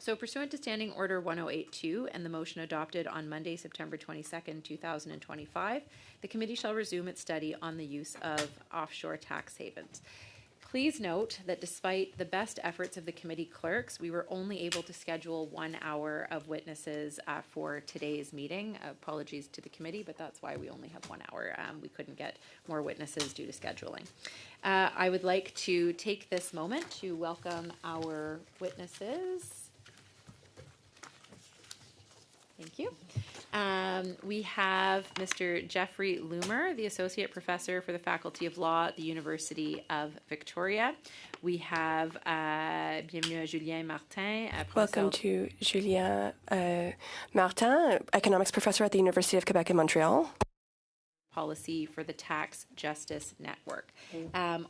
So pursuant to Standing Order 1082 and the motion adopted on Monday, September 22nd, 2025, the committee shall resume its study on the use of offshore tax havens. Please note that despite the best efforts of the committee clerks, we were only able to schedule 1 hour of witnesses for today's meeting. Apologies to the committee, but that's why we only have 1 hour. We couldn't get more witnesses due to scheduling. I would like to take this moment to welcome our witnesses. Thank you. We have Mr. Jeffrey Loomer, the Associate Professor for the Faculty of Law at the University of Victoria. We have bienvenue à Julien Martin. Welcome to Julien Martin, Economics Professor at the University of Quebec in Montreal. Policy for the Tax Justice Network.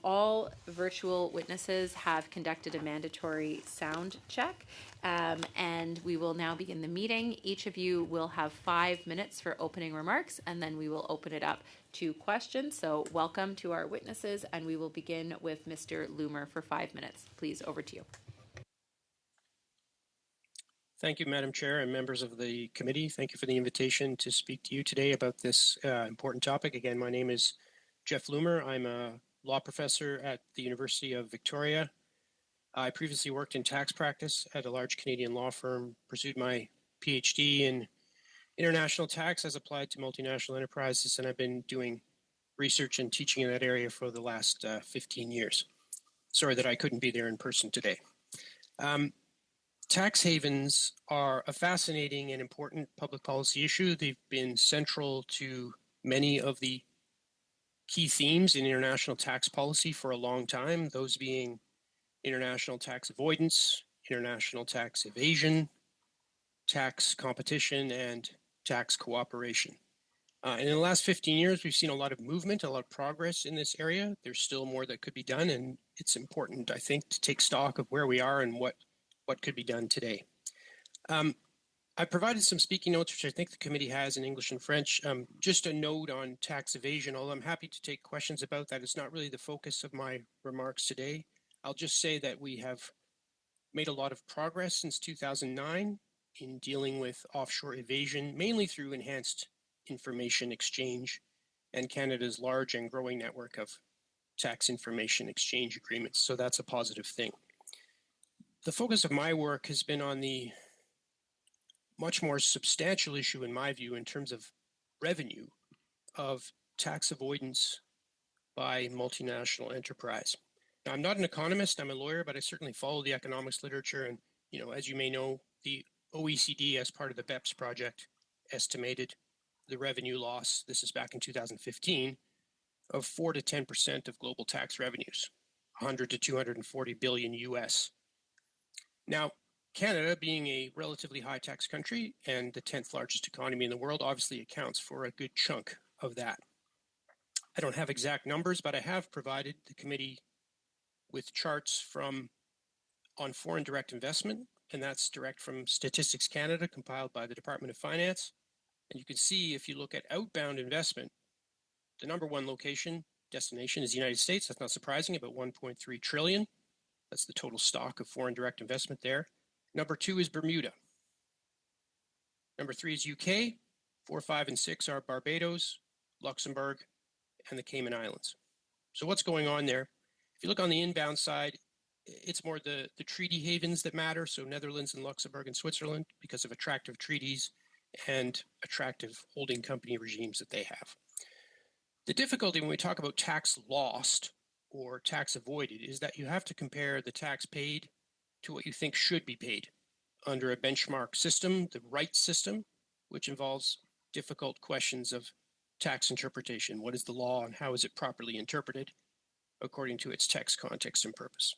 All virtual witnesses have conducted a mandatory sound check, and we will now begin the meeting. Each of you will have 5 minutes for opening remarks, and then we will open it up to questions. So welcome to our witnesses, and we will begin with Mr. Loomer for 5 minutes. Please, over to you. Thank you, Madam Chair and members of the committee. Thank you for the invitation to speak to you today about this important topic. Again, my name is Jeff Loomer. I'm a law professor at the University of Victoria. I previously worked in tax practice at a large Canadian law firm, pursued my PhD in international tax as applied to multinational enterprises, and I've been doing research and teaching in that area for the last 15 years. Sorry that I couldn't be there in person today. Tax havens are a fascinating and important public policy issue. They've been central to many of the key themes in international tax policy for a long time, those being international tax avoidance, international tax evasion, tax competition, and tax cooperation. And in the last 15 years, we've seen a lot of movement, a lot of progress in this area. There's still more that could be done, and it's important, I think, to take stock of where we are and what could be done today. I provided some speaking notes, which I think the committee has in English and French. Just a note on tax evasion, although I'm happy to take questions about that. It's not really the focus of my remarks today. I'll just say that we have made a lot of progress since 2009 in dealing with offshore evasion, mainly through enhanced information exchange and Canada's large and growing network of tax information exchange agreements. So that's a positive thing. The focus of my work has been on the much more substantial issue, in my view, in terms of revenue of tax avoidance by multinational enterprise. Now, I'm not an economist, I'm a lawyer, but I certainly follow the economics literature. And, as you may know, the OECD, as part of the BEPS project, estimated the revenue loss, this is back in 2015, of 4 to 10% of global tax revenues, 100 to 240 billion US. Now, Canada, being a relatively high tax country and the 10th largest economy in the world, obviously accounts for a good chunk of that. I don't have exact numbers, but I have provided the committee with charts on foreign direct investment, and that's direct from Statistics Canada, compiled by the Department of Finance. And you can see, if you look at outbound investment, the number one destination is the United States. That's not surprising, about 1.3 trillion. That's the total stock of foreign direct investment there. Number 2 is Bermuda. Number 3 is UK. 4, 5, and 6 are Barbados, Luxembourg, and the Cayman Islands. So what's going on there? If you look on the inbound side, it's more the treaty havens that matter. So Netherlands and Luxembourg and Switzerland, because of attractive treaties and attractive holding company regimes that they have. The difficulty when we talk about tax lost or tax avoided is that you have to compare the tax paid to what you think should be paid under a benchmark system, the right system, which involves difficult questions of tax interpretation. What is the law and how is it properly interpreted according to its text, context, and purpose?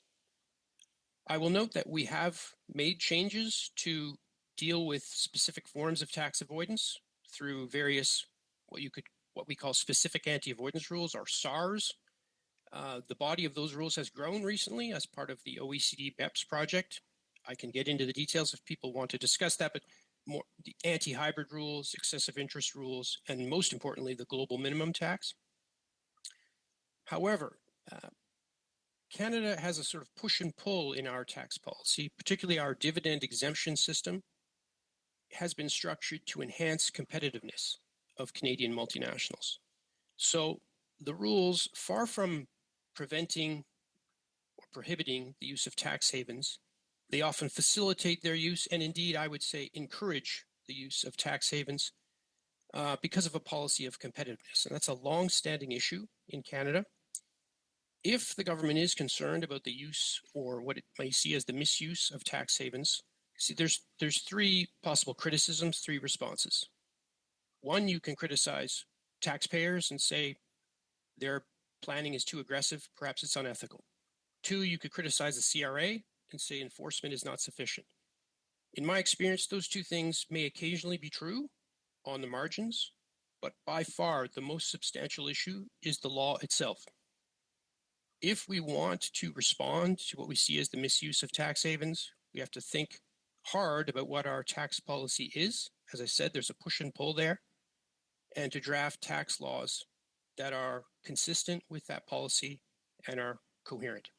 I will note that we have made changes to deal with specific forms of tax avoidance through various what we call specific anti-avoidance rules, or SARs. The body of those rules has grown recently as part of the OECD BEPS project. I can get into the details if people want to discuss that, but more the anti-hybrid rules, excessive interest rules, and most importantly, the global minimum tax. However, Canada has a sort of push and pull in our tax policy, particularly our dividend exemption system has been structured to enhance competitiveness of Canadian multinationals. So the rules, far from preventing or prohibiting the use of tax havens, they often facilitate their use and indeed, I would say, encourage the use of tax havens because of a policy of competitiveness. And that's a long-standing issue in Canada. If the government is concerned about the use or what it may see as the misuse of tax havens, see, there's three possible criticisms, three responses. One, you can criticize taxpayers and say their planning is too aggressive, perhaps it's unethical. Two, you could criticize the CRA and say enforcement is not sufficient. In my experience, those two things may occasionally be true on the margins, but by far the most substantial issue is the law itself. If we want to respond to what we see as the misuse of tax havens, we have to think hard about what our tax policy is. As I said, there's a push and pull there, and to draft tax laws that are consistent with that policy and are coherent.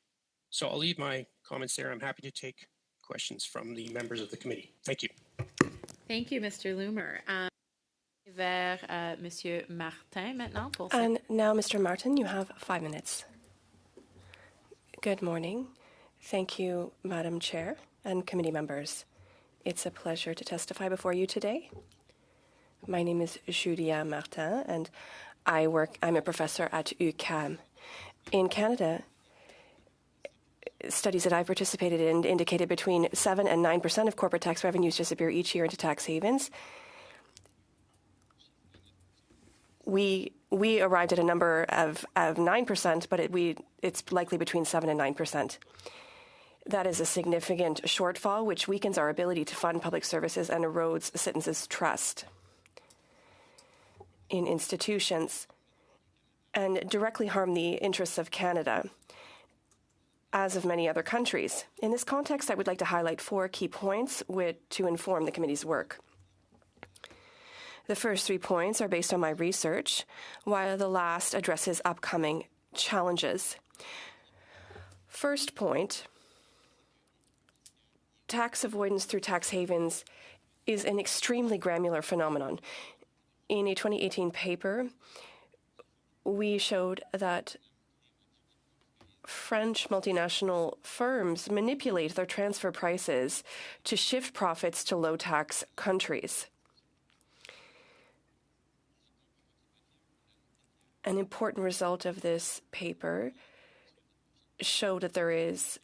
So I'll leave my comments there. I'm happy to take questions from the members of the committee. Thank you. Thank you, Mr. Loomer. Vers Monsieur Martin maintenant. And now, Mr. Martin, you have 5 minutes. Good morning. Thank you, Madam Chair and committee members. It's a pleasure to testify before you today. My name is Julia Martin, and I'm a professor at UQAM. In Canada, studies that I've participated in indicated between 7 and 9% of corporate tax revenues disappear each year into tax havens. We arrived at a number of 9%, but it's likely between 7 and 9%. That is a significant shortfall, which weakens our ability to fund public services and erodes citizens' trust in institutions and directly harm the interests of Canada, as of many other countries. In this context, I would like to highlight 4 key points to inform the committee's work. The first 3 points are based on my research, while the last addresses upcoming challenges. First point, tax avoidance through tax havens is an extremely granular phenomenon. In a 2018 paper, we showed that French multinational firms manipulate their transfer prices to shift profits to low-tax countries. An important result of this paper showed that there is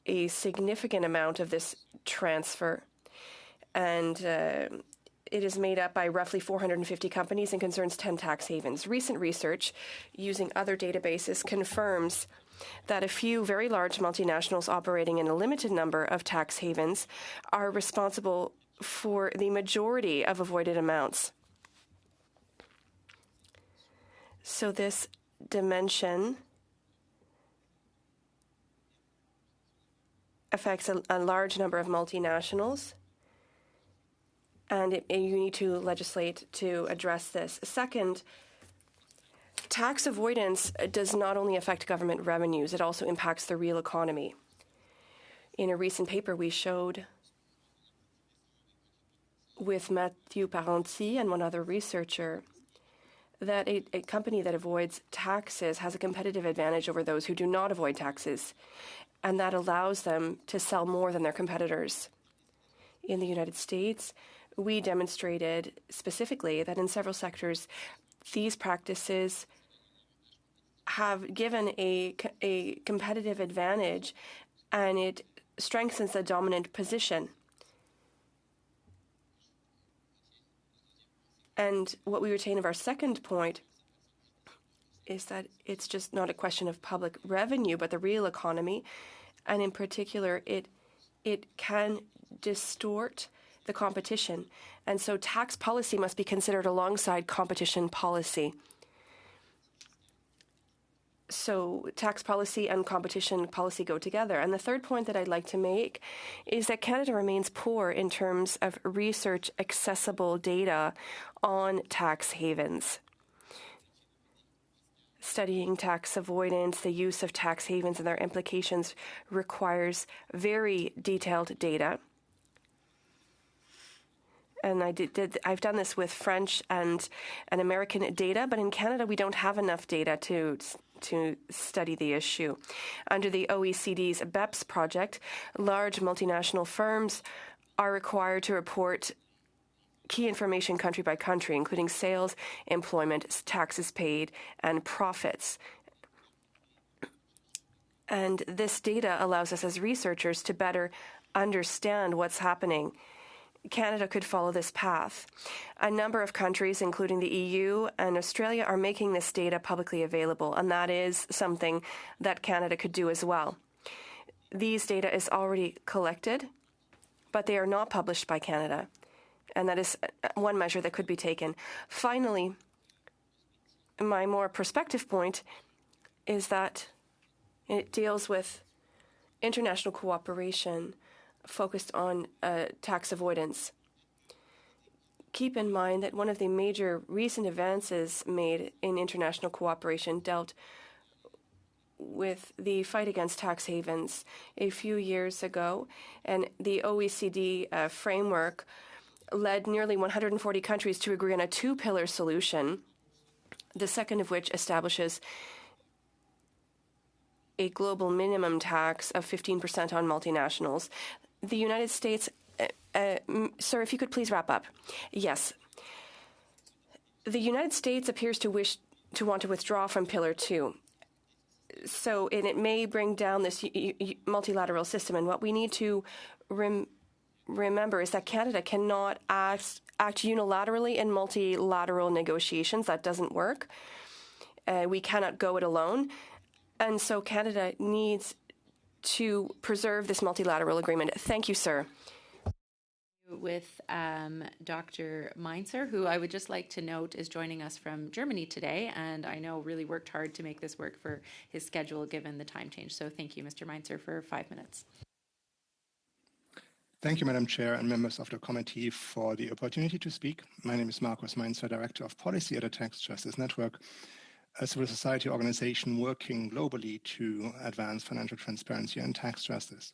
a significant amount of this transfer, and it is made up by roughly 450 companies and concerns 10 tax havens. Recent research using other databases confirms that a few very large multinationals operating in a limited number of tax havens are responsible for the majority of avoided amounts. So this dimension affects a large number of multinationals, and you need to legislate to address this. Second, tax avoidance does not only affect government revenues, it also impacts the real economy. In a recent paper, we showed with Mathieu Parenti and one other researcher that a company that avoids taxes has a competitive advantage over those who do not avoid taxes, and that allows them to sell more than their competitors. In the United States, we demonstrated specifically that in several sectors, these practices have given a competitive advantage, and it strengthens the dominant position. And what we retain of our second point is that it's just not a question of public revenue, but the real economy. And in particular, it can distort the competition. And so tax policy must be considered alongside competition policy. So tax policy and competition policy go together. And the third point that I'd like to make is that Canada remains poor in terms of research accessible data on tax havens. Studying tax avoidance, the use of tax havens, and their implications requires very detailed data. And I've done this with French and American data, but in Canada we don't have enough data to study the issue. Under the OECD's BEPS project, large multinational firms are required to report key information country by country, including sales, employment, taxes paid, and profits. And this data allows us as researchers to better understand what's happening. Canada could follow this path. A number of countries, including the EU and Australia, are making this data publicly available, and that is something that Canada could do as well. These data is already collected, but they are not published by Canada. And that is one measure that could be taken. Finally, my more prospective point is that it deals with international cooperation focused on tax avoidance. Keep in mind that one of the major recent advances made in international cooperation dealt with the fight against tax havens a few years ago, and the OECD framework led nearly 140 countries to agree on a two-pillar solution, the second of which establishes a global minimum tax of 15% on multinationals. The United States, sir, if you could please wrap up. Yes. The United States appears to want to withdraw from Pillar 2. So, and it may bring down this multilateral system. And what we need to remember is that Canada cannot act unilaterally in multilateral negotiations. That doesn't work. We cannot go it alone. And so Canada needs to preserve this multilateral agreement. Thank you, sir. With Dr. Meinzer, who I would just like to note is joining us from Germany today, and I know really worked hard to make this work for his schedule given the time change. So thank you, Mr. Meinzer, for 5 minutes. Thank you, Madam Chair and members of the committee for the opportunity to speak. My name is Markus Meinzer, Director of Policy at the Tax Justice Network, a civil society organization working globally to advance financial transparency and tax justice.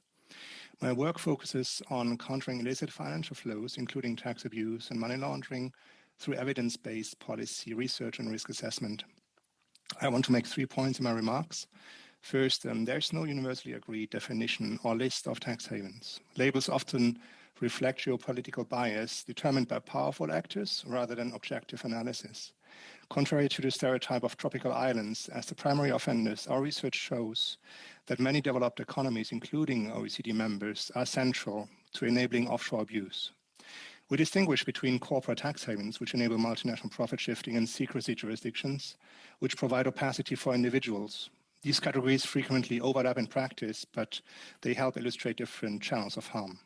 My work focuses on countering illicit financial flows, including tax abuse and money laundering, through evidence-based policy research and risk assessment. I want to make 3 points in my remarks. First, there's no universally agreed definition or list of tax havens. Labels often reflect geopolitical bias determined by powerful actors rather than objective analysis. Contrary to the stereotype of tropical islands as the primary offenders, our research shows that many developed economies, including OECD members, are central to enabling offshore abuse. We distinguish between corporate tax havens, which enable multinational profit shifting, and secrecy jurisdictions, which provide opacity for individuals. These categories frequently overlap in practice, but they help illustrate different channels of harm.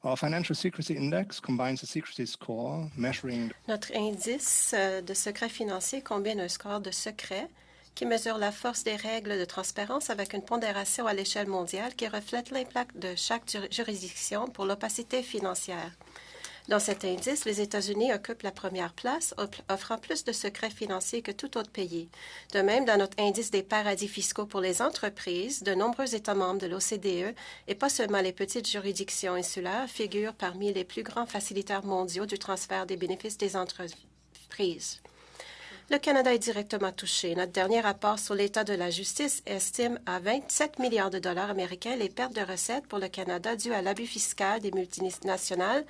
Our Financial Secrecy Index combines a secrecy score measuring... Notre indice de secret financier combine un score de secret qui mesure la force des règles de transparence avec une pondération à l'échelle mondiale qui reflète l'impact de chaque juridiction pour l'opacité financière. Dans cet indice, les États-Unis occupent la première place, offrant plus de secrets financiers que tout autre pays. De même, dans notre indice des paradis fiscaux pour les entreprises, de nombreux États membres de l'OCDE, et pas seulement les petites juridictions insulaires, figurent parmi les plus grands facilitateurs mondiaux du transfert des bénéfices des entreprises. Le Canada est directement touché. Notre dernier rapport sur l'état de la justice estime à 27 milliards de dollars américains les pertes de recettes pour le Canada dues à l'abus fiscal des multinationales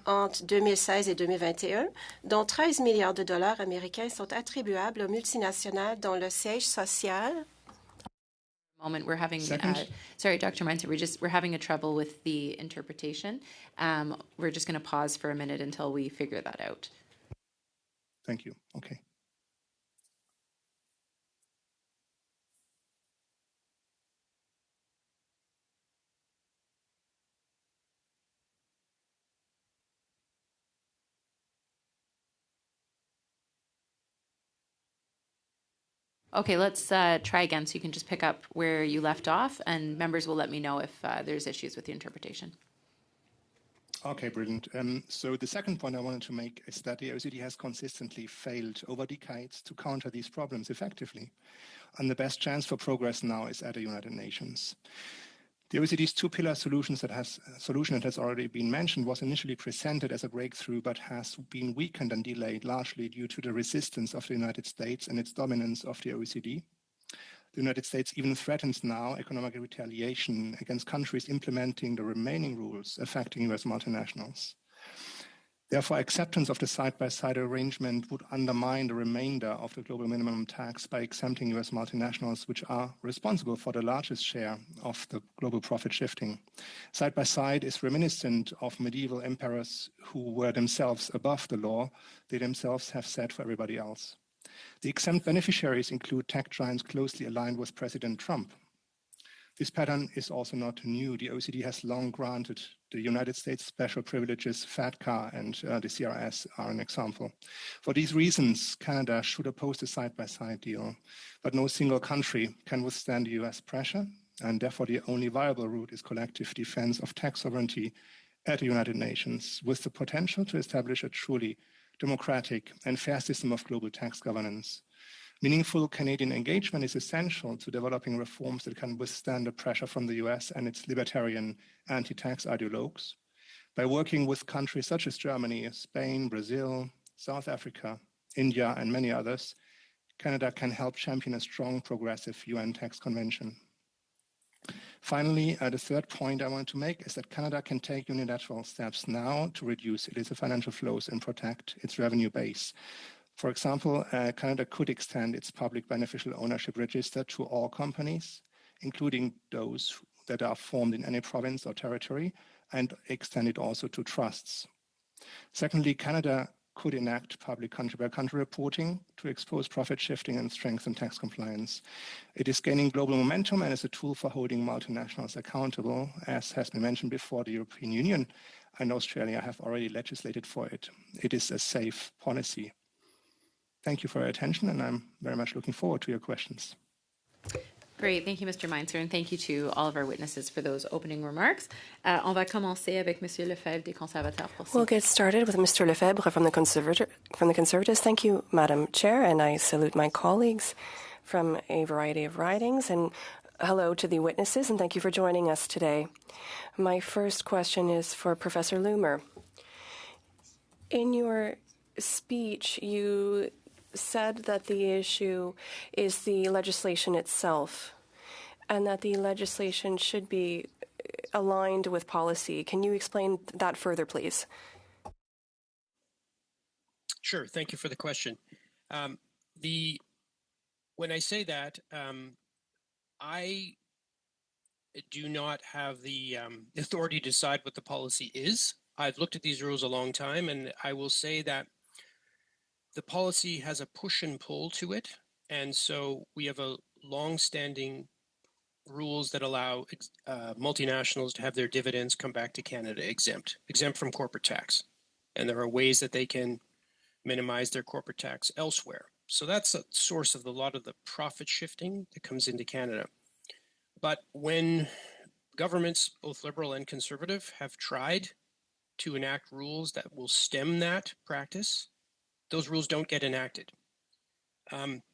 entre 2016 et 2021, dont 13 milliards de dollars américains sont attribuables aux multinationales dont le siège social. Moment we're having sorry, Dr. Meinzer, we're having a trouble with the interpretation. We're just going to pause for a minute until we figure that out. Thank you. Okay. Okay, let's try again so you can just pick up where you left off, and members will let me know if there's issues with the interpretation. Okay, brilliant. So the second point I wanted to make is that the OECD has consistently failed over decades to counter these problems effectively. And the best chance for progress now is at the United Nations. The OECD's two-pillar solution that has already been mentioned was initially presented as a breakthrough, but has been weakened and delayed largely due to the resistance of the United States and its dominance of the OECD. The United States even threatens now economic retaliation against countries implementing the remaining rules affecting US multinationals. Therefore, acceptance of the side-by-side arrangement would undermine the remainder of the global minimum tax by exempting US multinationals, which are responsible for the largest share of the global profit shifting. Side-by-side is reminiscent of medieval emperors who were themselves above the law. They themselves have said for everybody else. The exempt beneficiaries include tech giants closely aligned with President Trump. This pattern is also not new. The OECD has long granted the United States special privileges. FATCA and the CRS are an example. For these reasons, Canada should oppose the side-by-side deal, but no single country can withstand the US pressure, and therefore the only viable route is collective defense of tax sovereignty at the United Nations, with the potential to establish a truly democratic and fair system of global tax governance. Meaningful Canadian engagement is essential to developing reforms that can withstand the pressure from the US and its libertarian anti-tax ideologues. By working with countries such as Germany, Spain, Brazil, South Africa, India, and many others, Canada can help champion a strong, progressive UN tax convention. Finally, the third point I want to make is that Canada can take unilateral steps now to reduce illicit financial flows and protect its revenue base. For example, Canada could extend its public beneficial ownership register to all companies, including those that are formed in any province or territory, and extend it also to trusts. Secondly, Canada could enact public country-by-country reporting to expose profit shifting and strengthen tax compliance. It is gaining global momentum and is a tool for holding multinationals accountable. As has been mentioned before, the European Union and Australia have already legislated for it. It is a safe policy. Thank you for your attention, and I'm very much looking forward to your questions. Great. Thank you, Mr. Meinzer, and thank you to all of our witnesses for those opening remarks. On va commencer avec Monsieur Lefebvre des Conservateurs. We'll get started with Mr. Lefebvre from the Conservatives. Thank you, Madam Chair, and I salute my colleagues from a variety of ridings, and hello to the witnesses, and thank you for joining us today. My first question is for Professor Loomer. In your speech, you said that the issue is the legislation itself and that the legislation should be aligned with policy. Can you explain that further, please? Sure. Thank you for the question. When I say that, I do not have the authority to decide what the policy is. I've looked at these rules a long time, and I will say that the policy has a push and pull to it. And so we have a long-standing rules that allow multinationals to have their dividends come back to Canada exempt from corporate tax. And there are ways that they can minimize their corporate tax elsewhere. So that's a source of a lot of the profit shifting that comes into Canada. But when governments, both liberal and conservative, have tried to enact rules that will stem that practice, those rules don't get enacted.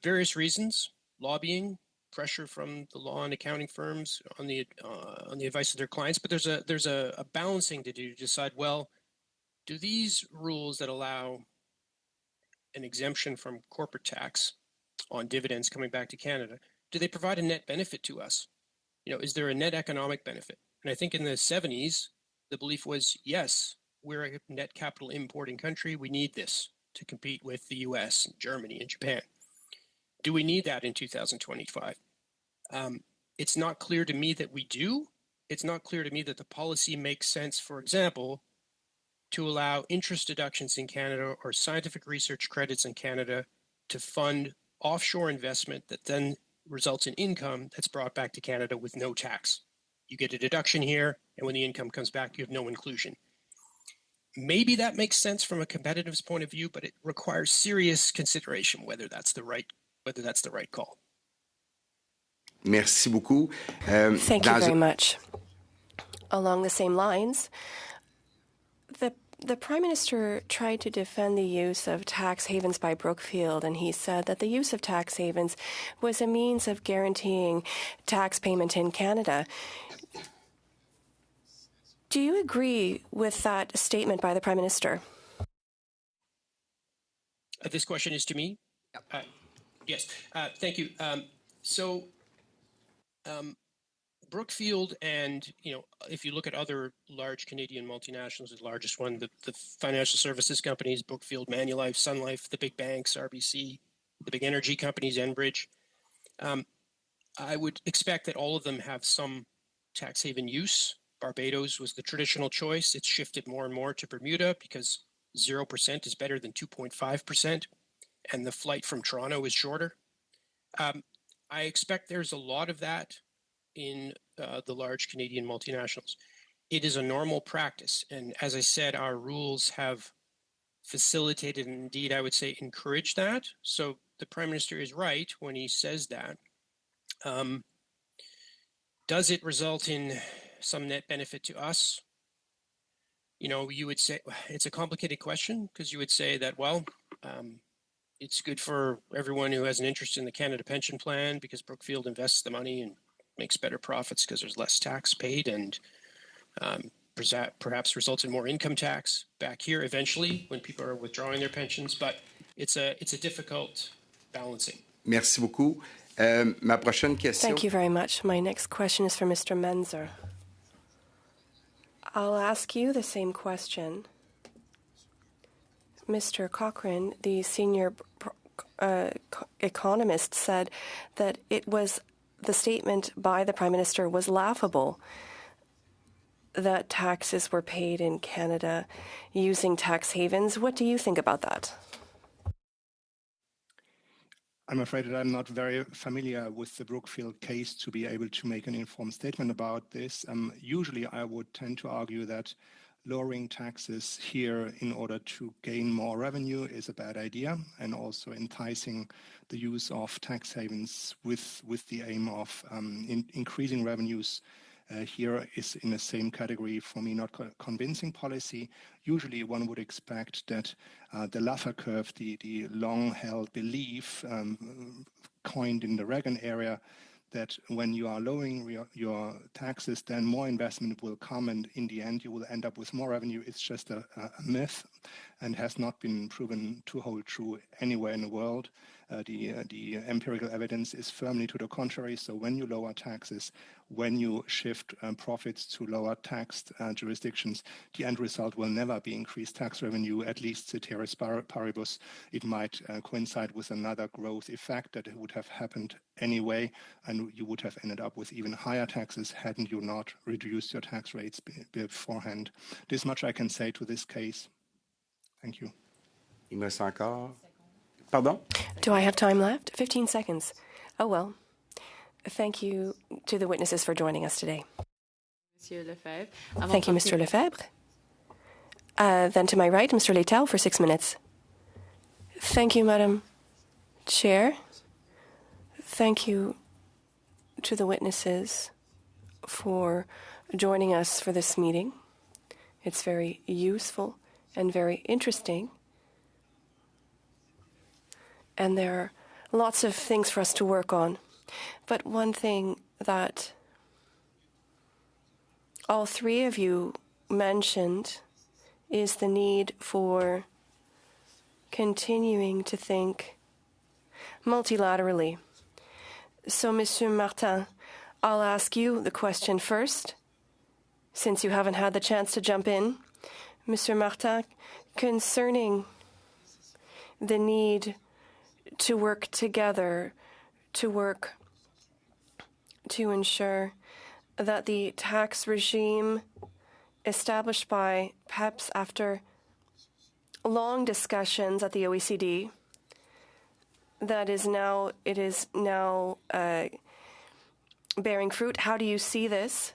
Various reasons: lobbying, pressure from the law and accounting firms on the advice of their clients. But there's a balancing to do to decide, well, do these rules that allow an exemption from corporate tax on dividends coming back to Canada, do they provide a net benefit to us? Is there a net economic benefit? And I think in the 70s, the belief was, yes, we're a net capital importing country. We need this to compete with the US, and Germany, and Japan. Do we need that in 2025? It's not clear to me that we do. It's not clear to me that the policy makes sense, for example, to allow interest deductions in Canada or scientific research credits in Canada to fund offshore investment that then results in income that's brought back to Canada with no tax. You get a deduction here, and when the income comes back, you have no inclusion. Maybe that makes sense from a competitiveness point of view, but it requires serious consideration whether that's the right call. Merci beaucoup. Thank you very much. Along the same lines, The Prime Minister tried to defend the use of tax havens by Brookfield, and he said that the use of tax havens was a means of guaranteeing tax payment in Canada. Do you agree with that statement by the Prime Minister? This question is to me? Yep. Yes, thank you. Brookfield and, if you look at other large Canadian multinationals, the largest one, the financial services companies, Brookfield, Manulife, Sun Life, the big banks, RBC, the big energy companies, Enbridge, I would expect that all of them have some tax haven use. Barbados was the traditional choice. It's shifted more and more to Bermuda because 0% is better than 2.5%, and the flight from Toronto is shorter. I expect there's a lot of that in the large Canadian multinationals. It is a normal practice. And as I said, our rules have facilitated and indeed, I would say, encouraged that. So the Prime Minister is right when he says that. Does it result in some net benefit to us? You would say it's a complicated question because you would say that, well, it's good for everyone who has an interest in the Canada Pension Plan because Brookfield invests the money and makes better profits because there's less tax paid and perhaps results in more income tax back here eventually when people are withdrawing their pensions. But it's a difficult balancing. Merci beaucoup. Ma prochaine question. Thank you very much. My next question is for Mr. Menzer. I'll ask you the same question. Mr. Cochrane, the senior economist, said that the statement by the Prime Minister was laughable, that taxes were paid in Canada using tax havens. What do you think about that? I'm afraid that I'm not very familiar with the Brookfield case to be able to make an informed statement about this. Usually, I would tend to argue that lowering taxes here in order to gain more revenue is a bad idea, and also enticing the use of tax havens with the aim of increasing revenues here is in the same category, for me, not convincing policy. Usually one would expect that the Laffer curve, the long-held belief coined in the Reagan era, that when you are lowering your taxes, then more investment will come, and in the end you will end up with more revenue. It's just a myth and has not been proven to hold true anywhere in the world. The empirical evidence is firmly to the contrary. So when you lower taxes, when you shift profits to lower taxed jurisdictions, the end result will never be increased tax revenue, at least ceteris paribus. It might coincide with another growth effect that it would have happened anyway, and you would have ended up with even higher taxes hadn't you not reduced your tax rates beforehand. This much I can say to this case. Thank you. Il me reste encore. Pardon? Do I have time left? 15 seconds. Oh, well. Thank you to the witnesses for joining us today. Monsieur Lefebvre. Thank you, Mr. Lefebvre. Then to my right, Mr. Letel for 6 minutes. Thank you, Madam Chair. Thank you to the witnesses for joining us for this meeting. It's very useful and very interesting. And there are lots of things for us to work on. But one thing that all three of you mentioned is the need for continuing to think multilaterally. So, Monsieur Martin, I'll ask you the question first, since you haven't had the chance to jump in. Monsieur Martin, concerning the need to work together, to ensure that the tax regime established by PEPs after long discussions at the OECD, it is now bearing fruit. How do you see this?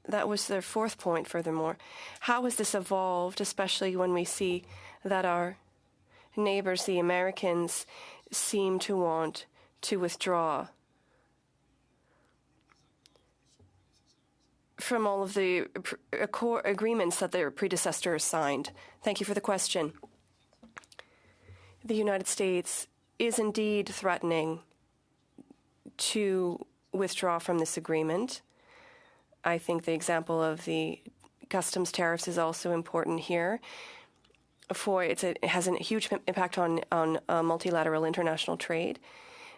That was their fourth point, furthermore. How has this evolved, especially when we see that our neighbors, the Americans, seem to want to withdraw from all of the agreements that their predecessors signed? Thank you for the question. The United States is indeed threatening to withdraw from this agreement. I think the example of the customs tariffs is also important here. It has a huge impact on multilateral international trade.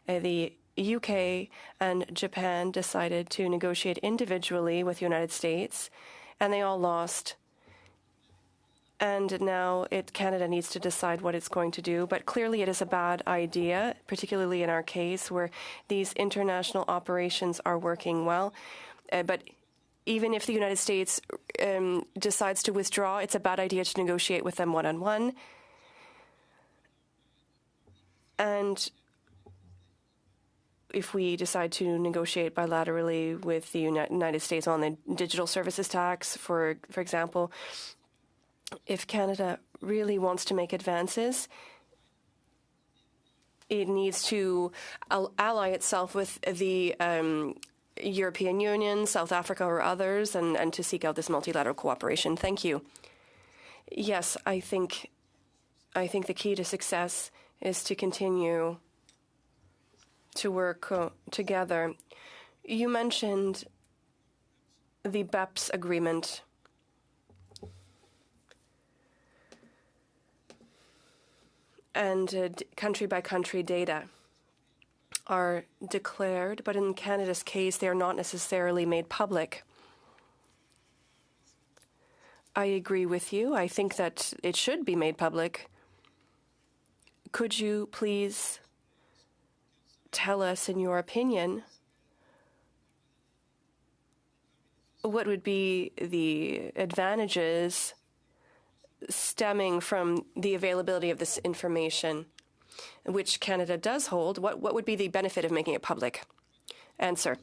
The UK and Japan decided to negotiate individually with the United States, and they all lost. And now Canada needs to decide what it's going to do. But clearly it is a bad idea, particularly in our case where these international operations are working well. But even if the United States decides to withdraw, it's a bad idea to negotiate with them one-on-one. And if we decide to negotiate bilaterally with the United States on the digital services tax, for example, if Canada really wants to make advances, it needs to ally itself with the European Union, South Africa, or others, and to seek out this multilateral cooperation. Thank you. Yes, I think the key to success is to continue to work together. You mentioned the BEPS agreement. And country-by-country data are declared, but in Canada's case, they are not necessarily made public. I agree with you. I think that it should be made public. Could you please tell us, in your opinion, what would be the advantages stemming from the availability of this information, which Canada does hold? What would be the benefit of making it public? Answer.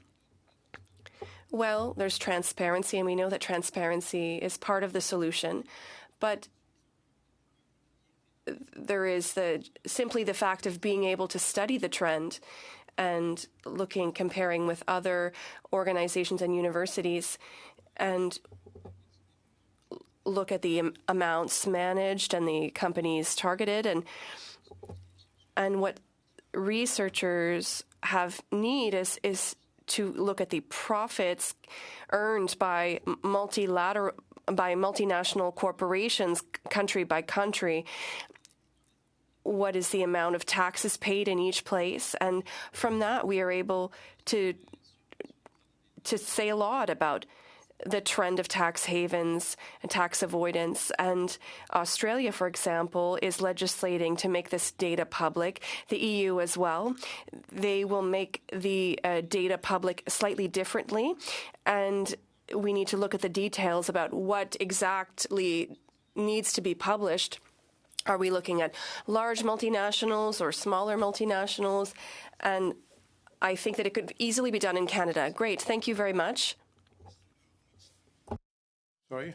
Well, there's transparency, and we know that transparency is part of the solution, but there is simply the fact of being able to study the trend and comparing with other organizations and universities and look at the amounts managed and the companies targeted, and what researchers need is to look at the profits earned by multinational corporations, country by country. What is the amount of taxes paid in each place? And from that, we are able to say a lot about the trend of tax havens and tax avoidance. And Australia, for example, is legislating to make this data public. The EU as well. They will make the data public slightly differently. And we need to look at the details about what exactly needs to be published. Are we looking at large multinationals or smaller multinationals? And I think that it could easily be done in Canada. Great. Thank you very much. Sorry?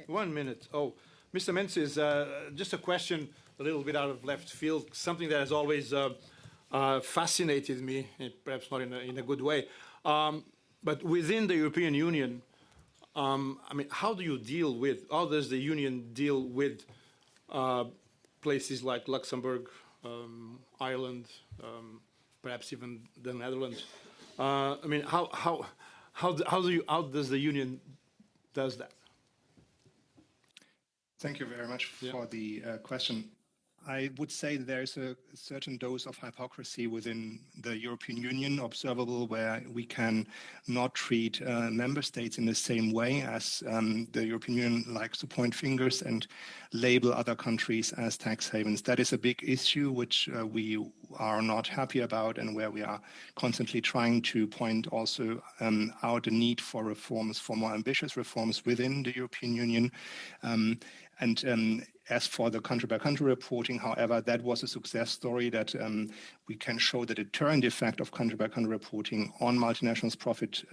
1 minute. Oh, Mr. Menzies, just a question a little bit out of left field, something that has always fascinated me, perhaps not in a good way. But within the European Union, I mean, how does the Union deal with places like Luxembourg, Ireland, perhaps even the Netherlands? I mean, how does the Union does that? Thank you very much for the question. I would say there's a certain dose of hypocrisy within the European Union observable, where we can not treat member states in the same way, as the European Union likes to point fingers and label other countries as tax havens. That is a big issue which we are not happy about, and where we are constantly trying to point also out the need for reforms, for more ambitious reforms within the European Union. As for the country-by-country reporting, however, that was a success story that we can show the deterrent effect of country-by-country reporting on multinationals' profit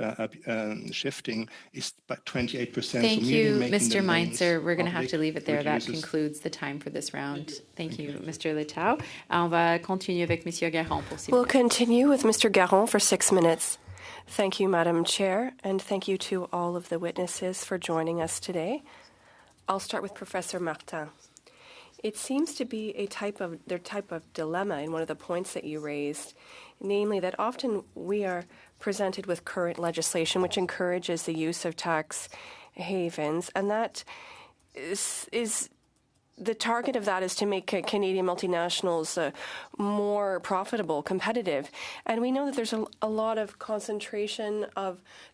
shifting is by 28%. Thank you, Mr. Meinzer. We're going to have to leave it there. That concludes the time for this round. Thank you, Mr. Letao. On va continuer avec Monsieur Garon pour 6 minutes. We'll continue with Mr. Garon for 6 minutes. Thank you, Madam Chair, and thank you to all of the witnesses for joining us today. I'll start with Professor Martin. It seems to be their type of dilemma in one of the points that you raised, namely that often we are presented with current legislation which encourages the use of tax havens, and that is the target of that is to make Canadian multinationals more profitable, competitive. And we know that there's a lot of concentration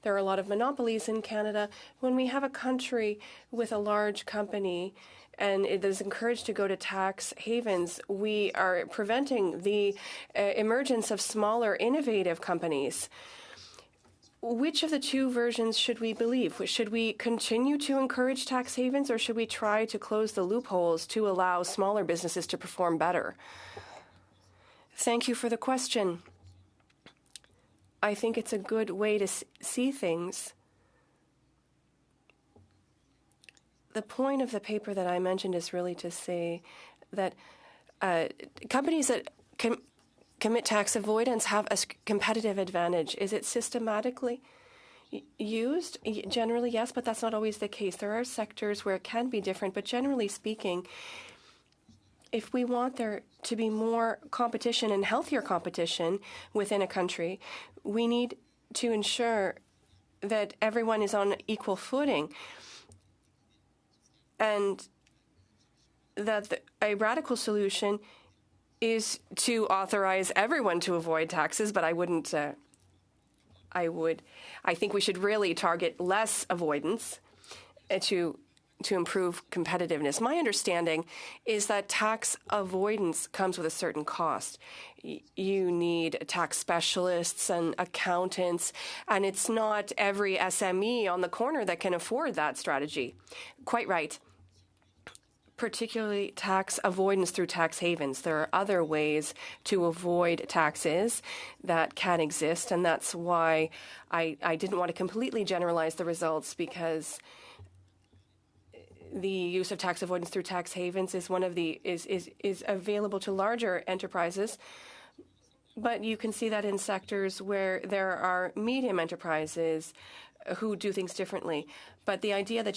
there are a lot of monopolies in Canada. When we have a country with a large company and it is encouraged to go to tax havens, we are preventing the emergence of smaller, innovative companies. Which of the two versions should we believe? Should we continue to encourage tax havens, or should we try to close the loopholes to allow smaller businesses to perform better? Thank you for the question. I think it's a good way to see things. The point of the paper that I mentioned is really to say that companies that commit tax avoidance have a competitive advantage. Is it systematically used? Generally, yes, but that's not always the case. There are sectors where it can be different, but generally speaking, if we want there to be more competition and healthier competition within a country, we need to ensure that everyone is on equal footing and that a radical solution is to authorize everyone to avoid taxes, but I think we should really target less avoidance to improve competitiveness. My understanding is that tax avoidance comes with a certain cost. You need tax specialists and accountants, and it's not every SME on the corner that can afford that strategy. Quite right. Particularly tax avoidance through tax havens. There are other ways to avoid taxes that can exist, and that's why I didn't want to completely generalize the results, because the use of tax avoidance through tax havens is one of the is available to larger enterprises, but you can see that in sectors where there are medium enterprises who do things differently. But the idea that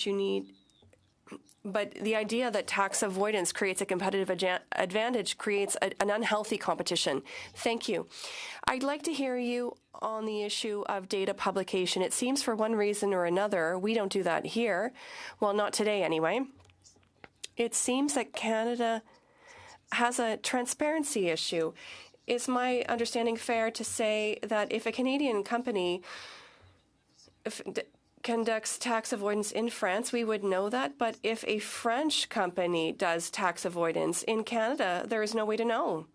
tax avoidance creates a competitive advantage creates an unhealthy competition. Thank you. I'd like to hear you on the issue of data publication. It seems for one reason or another, we don't do that here. Well, not today anyway. It seems that Canada has a transparency issue. Is my understanding fair to say that if a Canadian company conducts tax avoidance in France, we would know that, but if a French company does tax avoidance in Canada, there is no way to know?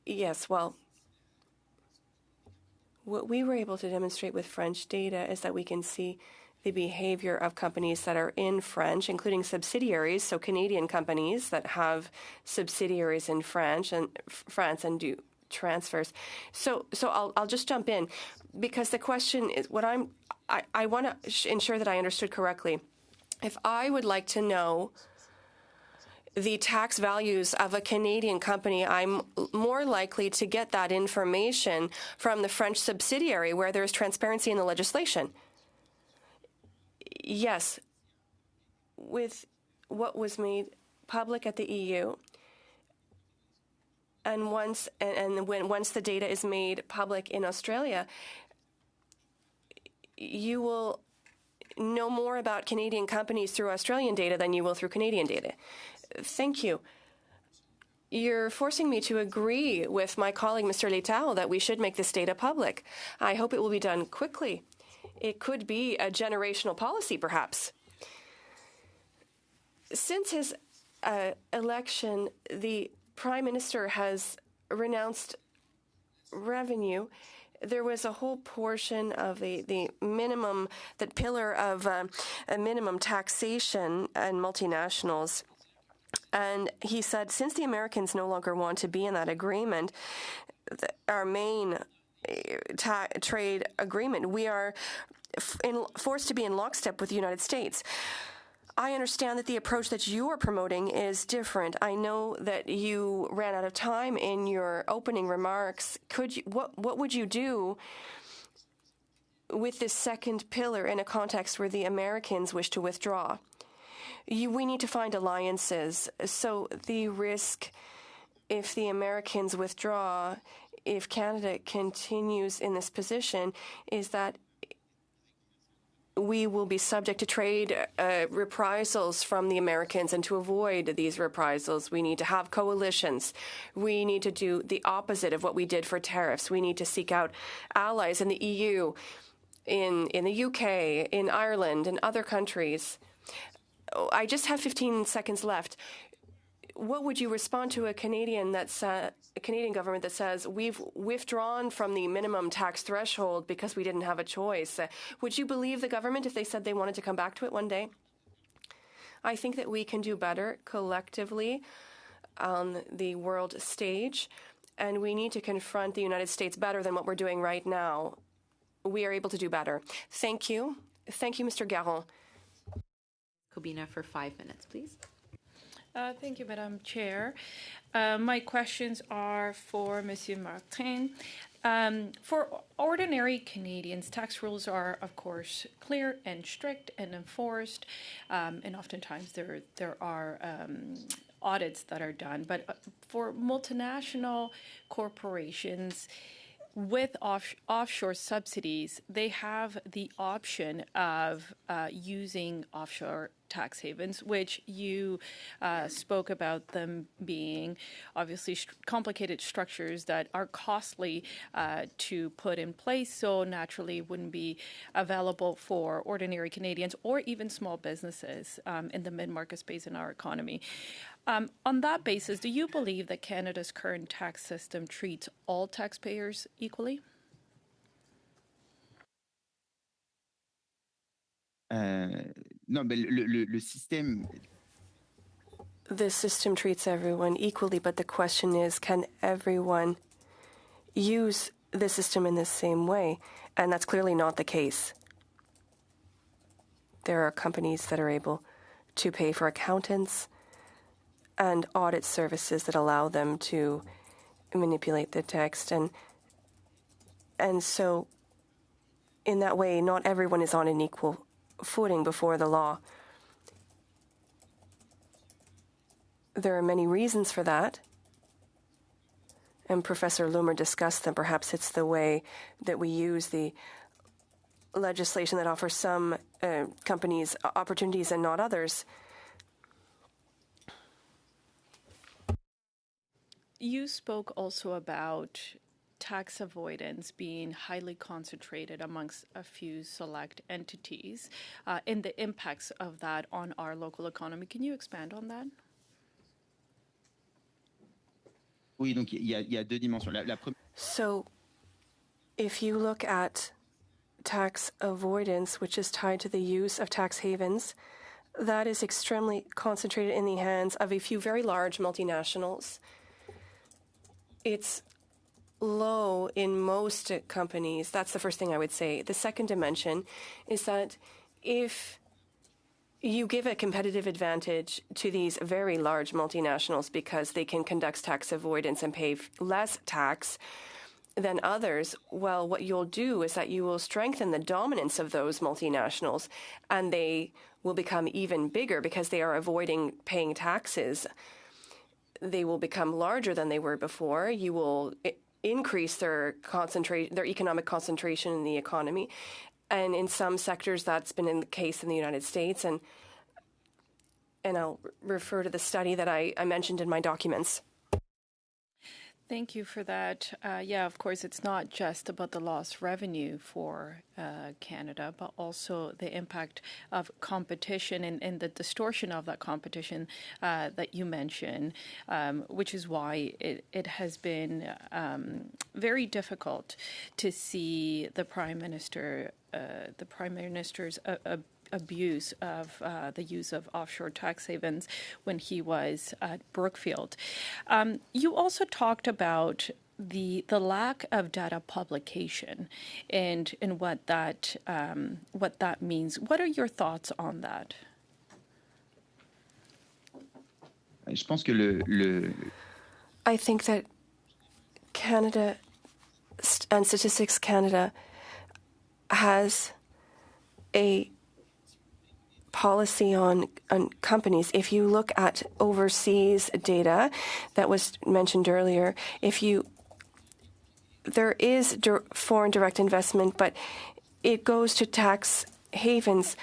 Yes, well, what we were able to demonstrate with French data is that we can see the behavior of companies that are in French, including subsidiaries, so Canadian companies that have subsidiaries in France and do transfers. So I'll just jump in, because the question is I want to ensure that I understood correctly. If I would like to know the tax values of a Canadian company, I'm more likely to get that information from the French subsidiary where there's transparency in the legislation. Yes, with what was made public at the EU, and once the data is made public in Australia, you will know more about Canadian companies through Australian data than you will through Canadian data. Thank you. You're forcing me to agree with my colleague, Mr. Letao, that we should make this data public. I hope it will be done quickly. It could be a generational policy, perhaps. Since his election, the Prime Minister has renounced revenue. There was a whole portion of the minimum, that pillar of a minimum taxation and multinationals. And he said, since the Americans no longer want to be in that agreement, our main trade agreement, we are forced to be in lockstep with the United States. I understand that the approach that you are promoting is different. I know that you ran out of time in your opening remarks. What would you do with this second pillar in a context where the Americans wish to withdraw? We need to find alliances. So the risk, if the Americans withdraw, if Canada continues in this position, is that we will be subject to trade reprisals from the Americans, and to avoid these reprisals, we need to have coalitions. We need to do the opposite of what we did for tariffs. We need to seek out allies in the EU, in the UK, in Ireland, and other countries. I just have 15 seconds left. What would you respond to a Canadian government that says we've withdrawn from the minimum tax threshold because we didn't have a choice? Would you believe the government if they said they wanted to come back to it one day? I think that we can do better collectively on the world stage, and we need to confront the United States better than what we're doing right now. We are able to do better. Thank you. Thank you, Mr. Garon. Kobina for 5 minutes, please. Thank you, Madam Chair. My questions are for Monsieur Martin. For ordinary Canadians, tax rules are, of course, clear and strict and enforced, and oftentimes there are audits that are done. But for multinational corporations, with offshore subsidies, they have the option of using offshore tax havens, which you spoke about them being obviously complicated structures that are costly to put in place, so naturally wouldn't be available for ordinary Canadians or even small businesses in the mid-market space in our economy. On that basis, do you believe that Canada's current tax system treats all taxpayers equally? Non, mais le système. The system treats everyone equally, but the question is, can everyone use the system in the same way? And that's clearly not the case. There are companies that are able to pay for accountants and audit services that allow them to manipulate the text. And so, in that way, not everyone is on an equal footing before the law. There are many reasons for that, and Professor Loomer discussed them. Perhaps it's the way that we use the legislation that offers some companies opportunities and not others. You spoke also about tax avoidance being highly concentrated amongst a few select entities and the impacts of that on our local economy. Can you expand on that? Oui, donc il y a deux dimensions. So, if you look at tax avoidance, which is tied to the use of tax havens, that is extremely concentrated in the hands of a few very large multinationals. It's low in most companies. That's the first thing I would say. The second dimension is that if you give a competitive advantage to these very large multinationals because they can conduct tax avoidance and pay less tax than others, well, what you'll do is that you will strengthen the dominance of those multinationals, and they will become even bigger because they are avoiding paying taxes. They will become larger than they were before. You will increase their economic concentration in the economy. And in some sectors, that's been the case in the United States. And I'll refer to the study that I mentioned in my documents. Thank you for that. Yeah, of course, it's not just about the lost revenue for Canada, but also the impact of competition and the distortion of that competition that you mentioned, which is why it has been very difficult to see the Prime Minister's abuse of the use of offshore tax havens when he was at Brookfield. You also talked about the lack of data publication and what that means. What are your thoughts on that? Je pense que I think that Canada and Statistics Canada has a policy on companies. If you look at overseas data that was mentioned earlier, there is foreign direct investment, but it goes to tax havens,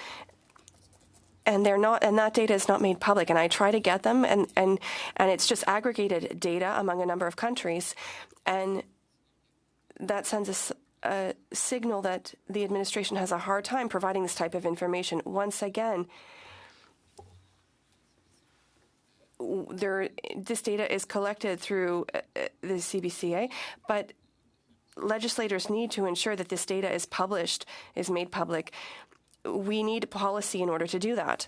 and they're not, and that data is not made public. And I try to get them, and it's just aggregated data among a number of countries, and that sends a signal that the administration has a hard time providing this type of information. Once again, this data is collected through the CBCA, but legislators need to ensure that this data is published, is made public. We need policy in order to do that.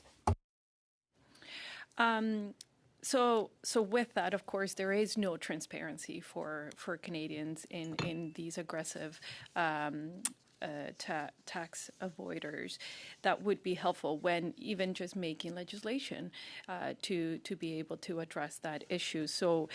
So with that, of course, there is no transparency for Canadians in these aggressive tax avoiders. That would be helpful when even just making legislation to be able to address that issue. So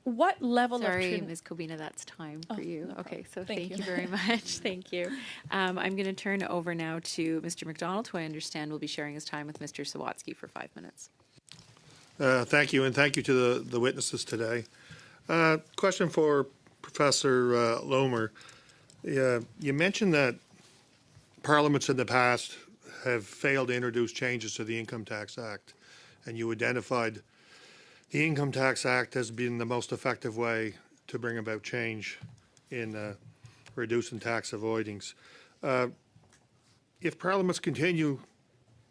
what level Sorry, of... Ms. Kobina, that's time for you. No okay, so Thank thank you very much. Thank you. I'm going to turn over now to Mr. McDonald, who I understand will be sharing his time with Mr. Sawatsky for 5 minutes. Thank you, and thank you to the witnesses today. Question for Professor Lomer. You mentioned that parliaments in the past have failed to introduce changes to the Income Tax Act, and you identified the Income Tax Act as being the most effective way to bring about change in reducing tax avoidance. If parliaments continue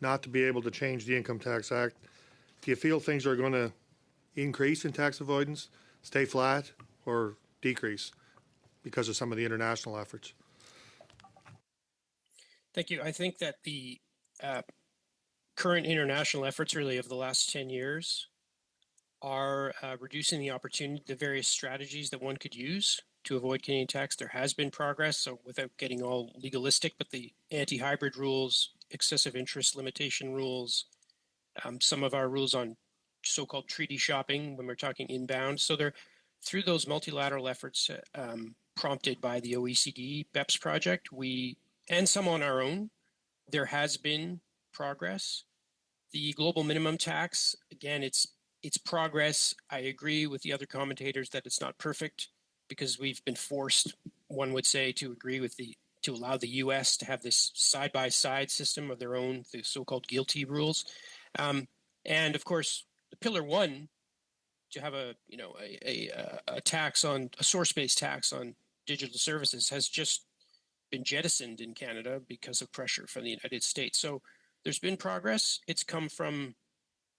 not to be able to change the Income Tax Act, do you feel things are going to increase in tax avoidance, stay flat, or decrease because of some of the international efforts? Thank you. I think that the current international efforts really of the last 10 years are reducing the various strategies that one could use to avoid Canadian tax. There has been progress, so without getting all legalistic, but the anti-hybrid rules, excessive interest limitation rules, some of our rules on so-called treaty shopping when we're talking inbound. So they're through those multilateral efforts prompted by the OECD BEPS project, and some on our own, there has been progress. The global minimum tax, again, it's progress. I agree with the other commentators that it's not perfect because we've been forced, one would say, to agree with to allow the U.S. to have this side-by-side system of their own, the so-called GILTI rules. And of course, the Pillar 1, to have a tax on a source-based tax on digital services has just been jettisoned in Canada because of pressure from the United States. So there's been progress. It's come from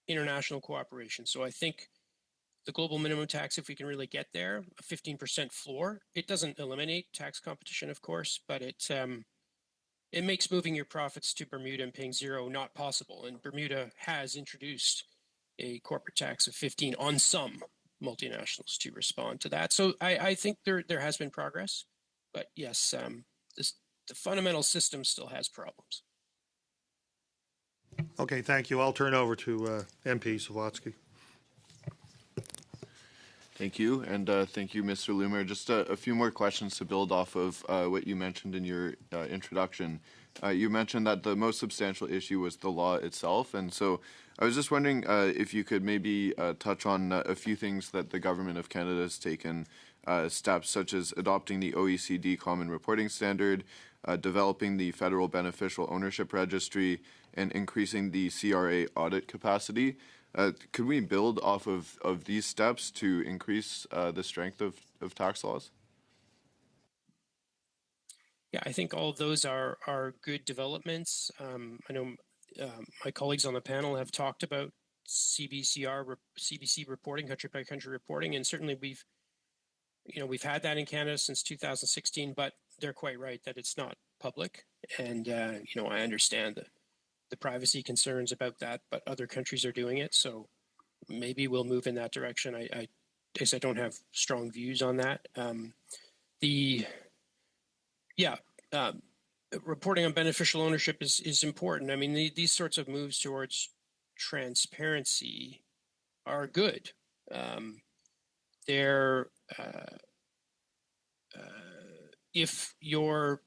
international cooperation. So I think the global minimum tax, if we can really get there, a 15% floor, it doesn't eliminate tax competition, of course, but it makes moving your profits to Bermuda and paying zero not possible. And Bermuda has introduced a corporate tax of 15 on some multinationals to respond to that. So I think there has been progress, but yes, the fundamental system still has problems. Okay, thank you. I'll turn over to MP Sawatsky. Thank you, and thank you, Mr. Loomer. Just a few more questions to build off of what you mentioned in your introduction. You mentioned that the most substantial issue was the law itself, and so I was just wondering if you could maybe touch on a few things that the Government of Canada has taken steps, such as adopting the OECD Common Reporting Standard, developing the Federal Beneficial Ownership Registry, and increasing the CRA audit capacity. Could we build off of these steps to increase the strength of tax laws? Yeah, I think all of those are good developments. I know my colleagues on the panel have talked about CBC reporting, country by country reporting, and certainly we've had that in Canada since 2016. But they're quite right that it's not public, and I understand the privacy concerns about that, but other countries are doing it, so maybe we'll move in that direction. I guess I don't have strong views on that. Reporting on beneficial ownership is important. I mean, these sorts of moves towards transparency are good. They're if your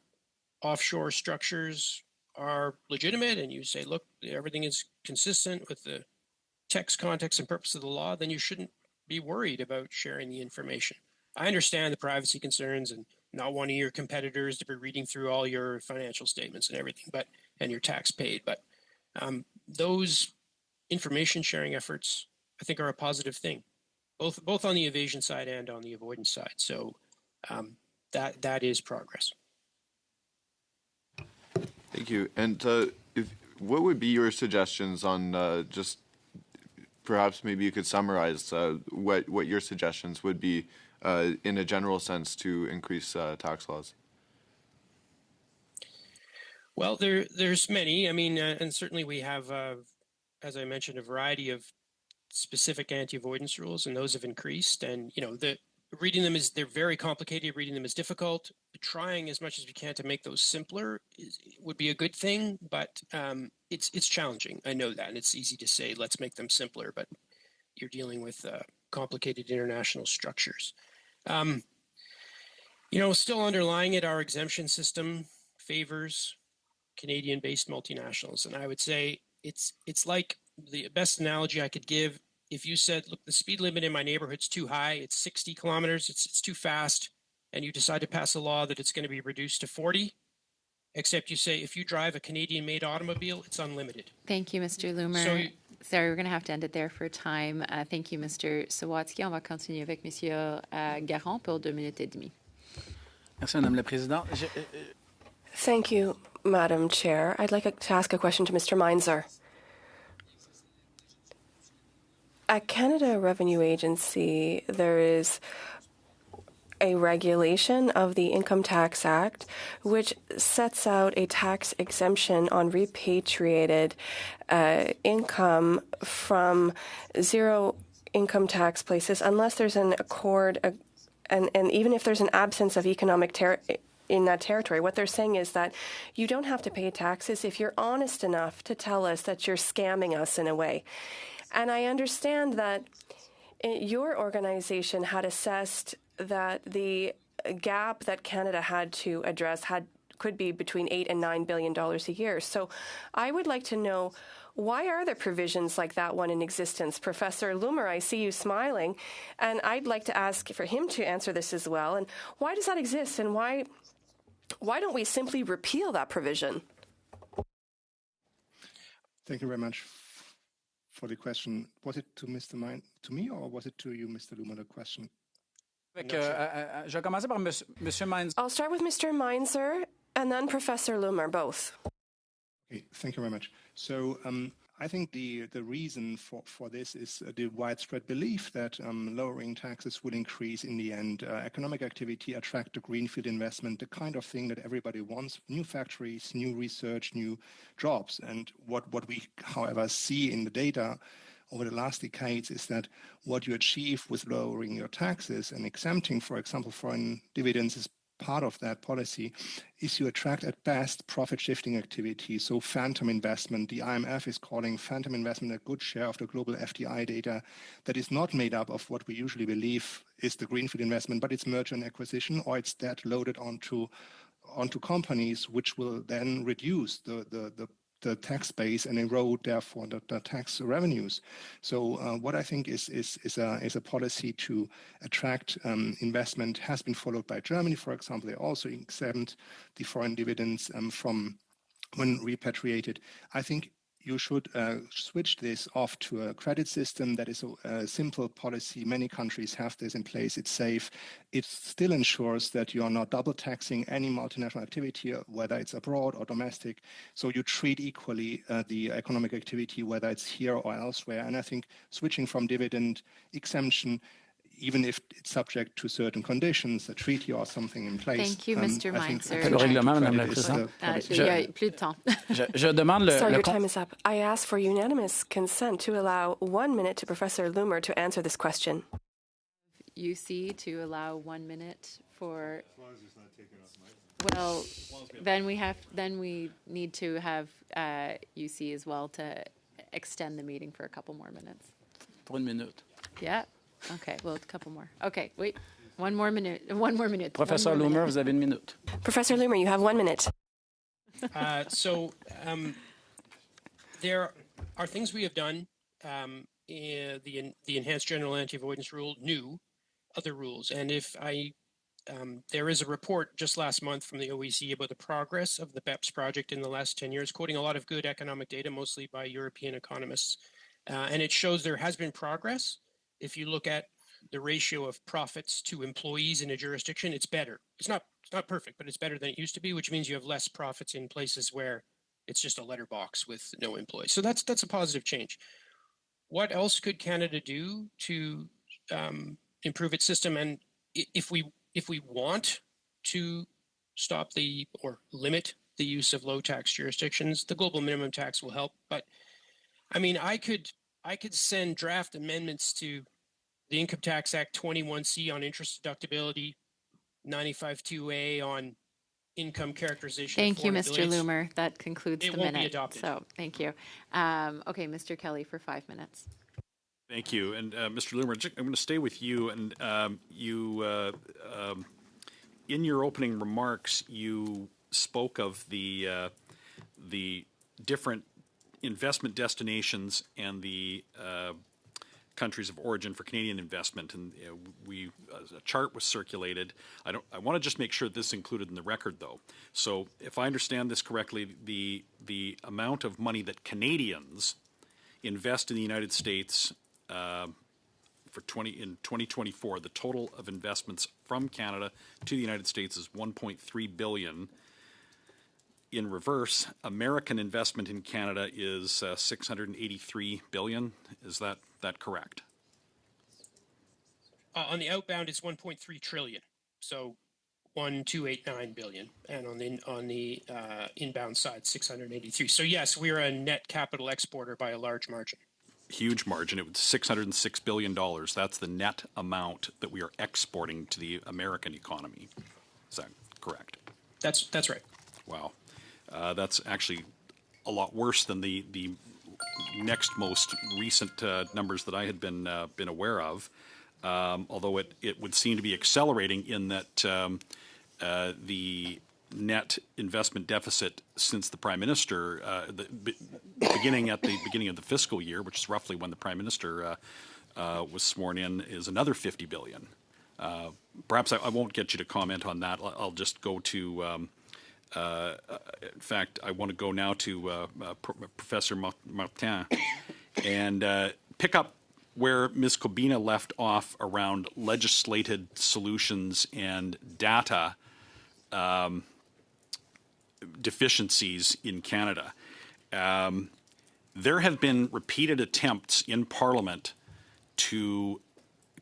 offshore structures are legitimate and you say, look, everything is consistent with the text, context, and purpose of the law, then you shouldn't be worried about sharing the information. I understand the privacy concerns and not wanting your competitors to be reading through all your financial statements and everything, and your tax paid. But those information sharing efforts, I think, are a positive thing, both on the evasion side and on the avoidance side. So that is progress. Thank you. And what would be your suggestions on just perhaps maybe you could summarize what your suggestions would be in a general sense to increase tax laws? Well, there's many. I mean, and certainly we have, as I mentioned, a variety of specific anti-avoidance rules, and those have increased. And reading them they're very complicated. Reading them is difficult. Trying as much as we can to make those simpler would be a good thing, but it's challenging. I know that, and it's easy to say let's make them simpler, but you're dealing with complicated international structures. Still underlying it, our exemption system favors Canadian-based multinationals, and I would say it's like the best analogy I could give. If you said, look, the speed limit in my neighborhood's too high, it's 60 kilometers, it's too fast, and you decide to pass a law that it's going to be reduced to 40, except you say if you drive a Canadian-made automobile, it's unlimited. Thank you, Mr. Loomer. Sorry, we're going to have to end it there for time. Thank you, Mr. Sawatsky. On va continuer avec Monsieur Garon pour 2 minutes et demie. Merci, Madame la Présidente. Thank you, Madam Chair. I'd like to ask a question to Mr. Meinzer. At Canada Revenue Agency, there is a regulation of the Income Tax Act which sets out a tax exemption on repatriated income from zero income tax places unless there's an accord, and even if there's an absence of economic in that territory. What they're saying is that you don't have to pay taxes if you're honest enough to tell us that you're scamming us in a way. And I understand that your organization had assessed that the gap that Canada had to address could be between $8 and $9 billion a year. So I would like to know, why are there provisions like that one in existence? Professor Loomer, I see you smiling, and I'd like to ask for him to answer this as well. And why does that exist, and why don't we simply repeal that provision? Thank you very much for the question. Was it to me, or was it to you, Mr. Loomer, the question? Je vais commencer par Monsieur Meinzer. I'll start with Mr. Meinzer and then Professor Loomer, both. Okay, thank you very much. So I think the reason for this is the widespread belief that lowering taxes will increase in the end economic activity, attract the greenfield investment, the kind of thing that everybody wants: new factories, new research, new jobs. And what we, however, see in the data over the last decades is that what you achieve with lowering your taxes and exempting, for example, foreign dividends is part of that policy, is you attract at best profit shifting activity, so phantom investment. The IMF is calling phantom investment a good share of the global FDI data that is not made up of what we usually believe is the greenfield investment, but it's merger and acquisition, or it's debt loaded onto companies, which will then reduce the tax base and erode, therefore, the tax revenues. So what I think is a policy to attract investment has been followed by Germany, for example. They also exempt the foreign dividends from when repatriated. I think you should switch this off to a credit system that is a simple policy. Many countries have this in place. It's safe. It still ensures that you are not double taxing any multinational activity, whether it's abroad or domestic. So you treat equally the economic activity, whether it's here or elsewhere. And I think switching from dividend exemption, even if it's subject to certain conditions, a treaty or something in place. Thank you, Mr. Meinzer. Le règlement, Madame la Présidente. Il y a plus de temps. Je demande Sorry, your time is up. I ask for unanimous consent to allow 1 minute to Professor Loomer to answer this question. UC to allow 1 minute for. As long as it's not taken off mic. Well, then we need to have UC as well to extend the meeting for a couple more minutes. pour une minute. Yeah. Okay. Well, a couple more. Okay. Wait. One more minute. One more minute. Professeur Loomer, vous avez une minute. Professor Loomer, you have 1 minute. There are things we have done. The enhanced general anti-avoidance rule, other rules, and there is a report just last month from the OECD about the progress of the BEPS project in the last 10 years, quoting a lot of good economic data, mostly by European economists, and it shows there has been progress. If you look at the ratio of profits to employees in a jurisdiction, it's better. It's not perfect, but it's better than it used to be, which means you have less profits in places where it's just a letterbox with no employees. So that's a positive change. What else could Canada do to improve its system? And if we want to stop or limit the use of low tax jurisdictions, the global minimum tax will help. But I mean, I could send draft amendments to the Income Tax Act 21C on interest deductibility, 95-2A on income characterization. Thank you, Mr. Loomer. That concludes the minute. It won't be adopted. So thank you. Okay, Mr. Kelly for 5 minutes. Thank you. And Mr. Loomer, I'm going to stay with you. And in your opening remarks, you spoke of the different investment destinations and the countries of origin for Canadian investment, and a chart was circulated. I want to just make sure this is included in the record, though. So, if I understand this correctly, the amount of money that Canadians invest in the United States in 2024, the total of investments from Canada to the United States is $1.3 billion. In reverse, American investment in Canada is $683 billion. Is that correct? On the outbound, it's 1.3 trillion. So 1,289 billion, and on the inbound side, 683. So yes, we are a net capital exporter by a large margin. Huge margin. It was $606 billion. That's the net amount that we are exporting to the American economy. Is that correct? That's right. Wow. That's actually a lot worse than the next most recent numbers that I had been aware of. Although it would seem to be accelerating in that the net investment deficit since the Prime Minister, beginning of the fiscal year, which is roughly when the Prime Minister was sworn in, is another $50 billion. Perhaps I won't get you to comment on that. I'll just go to. In fact, I want to go now to Professor Martin and pick up where Ms. Kobina left off around legislated solutions and data deficiencies in Canada. There have been repeated attempts in Parliament to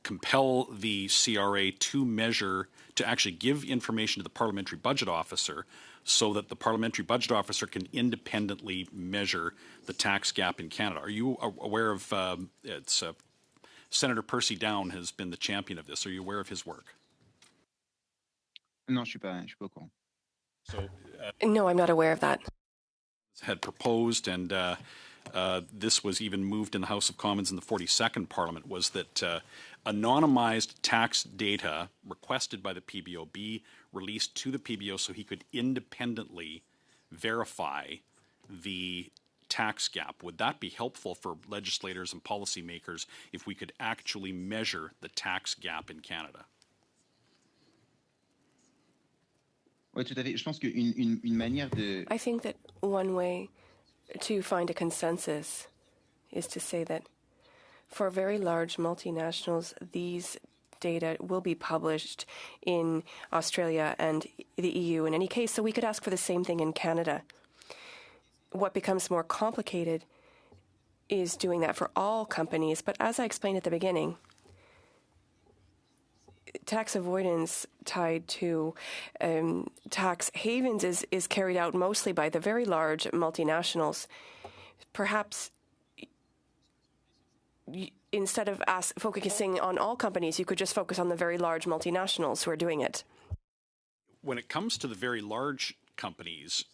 compel the CRA to actually give information to the Parliamentary Budget Officer so that the Parliamentary Budget Officer can independently measure the tax gap in Canada. Are you aware of Senator Percy Down has been the champion of this. Are you aware of his work? Non, je suis pas au courant. So, no, I'm not aware of that. Had proposed, and this was even moved in the House of Commons in the 42nd Parliament, was that anonymized tax data requested by the PBO be released to the PBO so he could independently verify the tax gap. Would that be helpful for legislators and policymakers if we could actually measure the tax gap in Canada? Oui, tout à fait. Je pense qu'une manière de... I think that one way to find a consensus is to say that for very large multinationals, these data will be published in Australia and the EU in any case, so we could ask for the same thing in Canada. What becomes more complicated is doing that for all companies, but as I explained at the beginning, tax avoidance tied to tax havens is carried out mostly by the very large multinationals. Perhaps instead of focusing on all companies, you could just focus on the very large multinationals who are doing it. When it comes to the very large companies,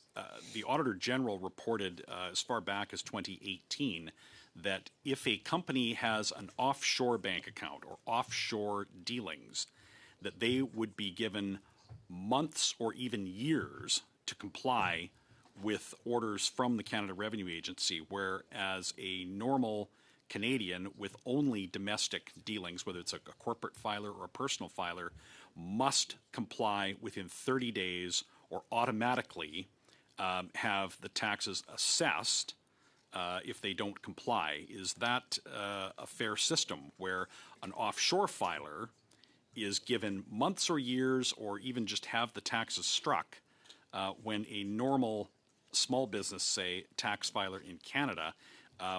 the Auditor General reported as far back as 2018 that if a company has an offshore bank account or offshore dealings, that they would be given months or even years to comply with orders from the Canada Revenue Agency, whereas a normal Canadian with only domestic dealings, whether it's a corporate filer or a personal filer, must comply within 30 days or automatically have the taxes assessed if they don't comply. Is that a fair system where an offshore filer is given months or years or even just have the taxes struck when a normal small business, say, tax filer in Canada,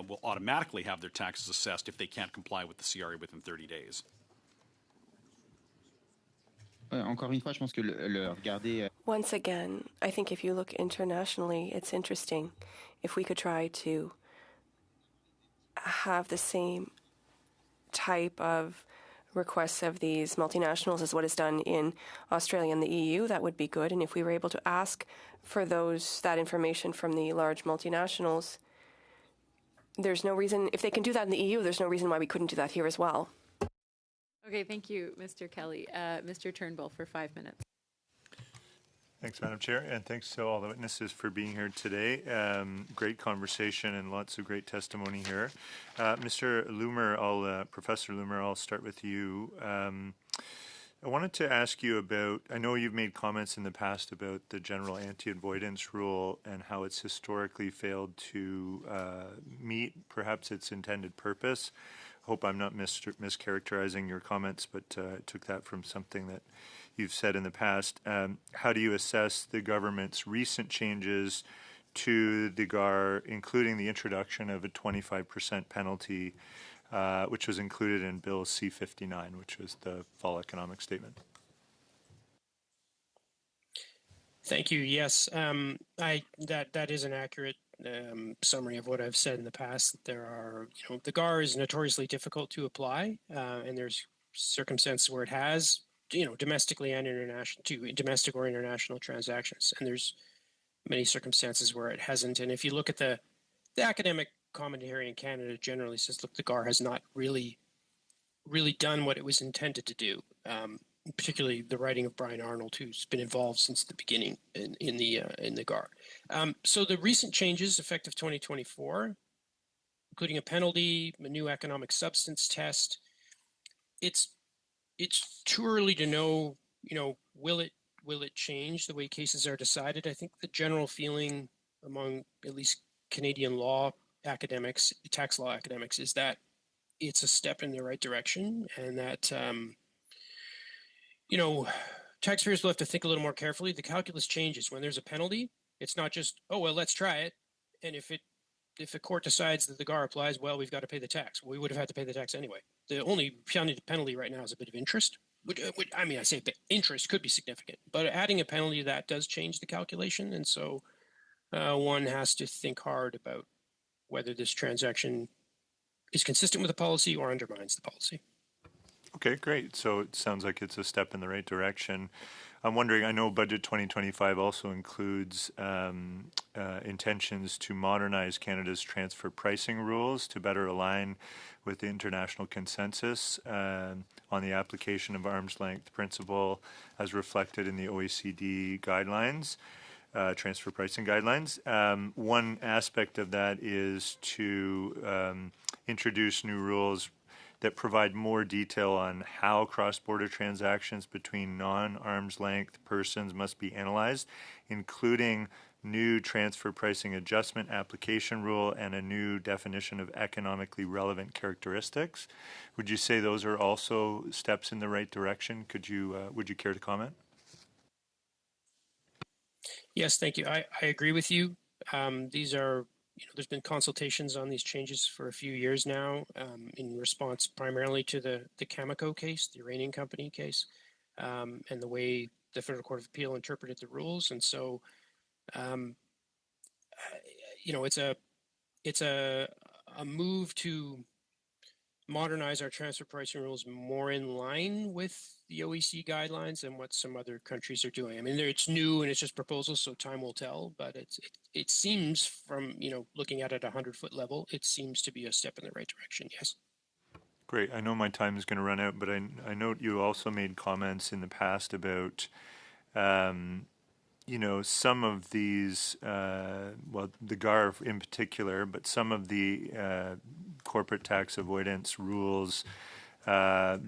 will automatically have their taxes assessed if they can't comply with the CRA within 30 days? Encore une fois, je pense que regarder. Once again, I think if you look internationally, it's interesting if we could try to have the same type of requests of these multinationals as what is done in Australia and the EU, that would be good. And if we were able to ask for that information from the large multinationals, there's no reason, if they can do that in the EU, there's no reason why we couldn't do that here as well. Okay, thank you, Mr. Kelly. Mr. Turnbull for 5 minutes. Thanks, Madam Chair, and thanks to all the witnesses for being here today. Great conversation and lots of great testimony here. Mr. Loomer, Professor Loomer, I'll start with you. I wanted to ask you about, I know you've made comments in the past about the general anti-avoidance rule and how it's historically failed to meet perhaps its intended purpose. Hope I'm not mischaracterizing your comments, but I took that from something that you've said in the past. How do you assess the government's recent changes to the GAR, including the introduction of a 25% penalty, which was included in Bill C-59, which was the fall economic statement? Thank you. Yes, that is an accurate summary of what I've said in the past. There are, the GAR is notoriously difficult to apply, and there's circumstances where it has, domestically and international, to domestic or international transactions, and there's many circumstances where it hasn't. And if you look at the academic commentary in Canada, generally says, look, the GAR has not really done what it was intended to do. Particularly the writing of Brian Arnold, who's been involved since the beginning in the GAR. So the recent changes, effective 2024, including a penalty, a new economic substance test, it's too early to know. Will it change the way cases are decided? I think the general feeling among at least Canadian law academics, tax law academics, is that it's a step in the right direction, and that taxpayers will have to think a little more carefully. The calculus changes when there's a penalty. It's not just, oh, well, let's try it. And if a court decides that the GAR applies, well, we've got to pay the tax. We would have had to pay the tax anyway. The only penalty right now is a bit of interest. I say interest could be significant, but adding a penalty to that does change the calculation. And so one has to think hard about whether this transaction is consistent with the policy or undermines the policy. Okay, great. So it sounds like it's a step in the right direction. I'm wondering, I know Budget 2025 also includes intentions to modernize Canada's transfer pricing rules to better align with the international consensus on the application of arm's length principle as reflected in the OECD guidelines, transfer pricing guidelines. One aspect of that is to introduce new rules that provide more detail on how cross-border transactions between non-arm's length persons must be analyzed, including new transfer pricing adjustment application rule and a new definition of economically relevant characteristics. Would you say those are also steps in the right direction? Would you care to comment? Yes, thank you. I agree with you. These are, there's been consultations on these changes for a few years now in response primarily to the Cameco case, the Iranian company case, and the way the Federal Court of Appeal interpreted the rules. And so, it's a move to modernize our transfer pricing rules more in line with the OECD guidelines and what some other countries are doing. I mean, it's new and it's just proposals, so time will tell. But it seems from looking at it at a 100-foot level, it seems to be a step in the right direction. Yes. Great. I know my time is going to run out, but I note you also made comments in the past about some of these, well, the GAR in particular, but some of the corporate tax avoidance rules, not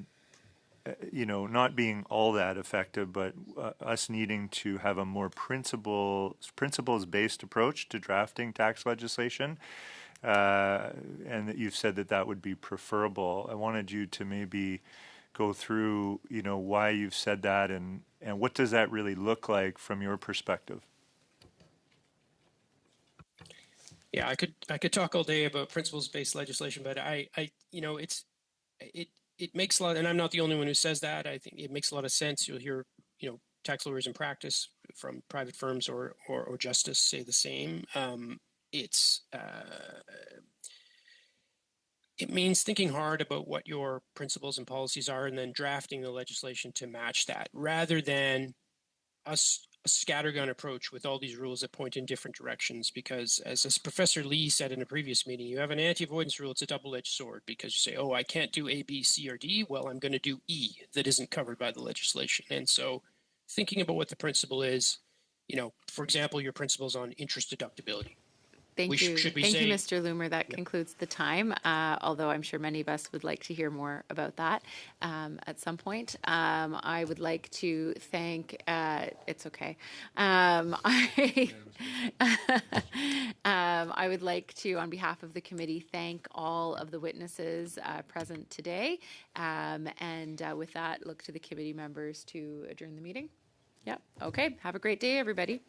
being all that effective, but us needing to have a more principles-based approach to drafting tax legislation, and that you've said that would be preferable. I wanted you to maybe go through, why you've said that and what does that really look like from your perspective? Yeah, I could talk all day about principles-based legislation, but it makes a lot, and I'm not the only one who says that. I think it makes a lot of sense. You'll hear, tax lawyers in practice from private firms or justice say the same. It means thinking hard about what your principles and policies are and then drafting the legislation to match that, rather than a scattergun approach with all these rules that point in different directions. Because as Professor Lee said in a previous meeting, you have an anti-avoidance rule, it's a double-edged sword, because you say, oh, I can't do A, B, C, or D. Well, I'm going to do E that isn't covered by the legislation. And so thinking about what the principle is, for example, your principles on interest deductibility. Thank you. Thank you, Mr. Loomer. That concludes the time, although I'm sure many of us would like to hear more about that at some point. I would like to thank, it's okay. I would like to, on behalf of the committee, thank all of the witnesses present today. And with that, look to the committee members to adjourn the meeting. Yep. Okay. Have a great day, everybody.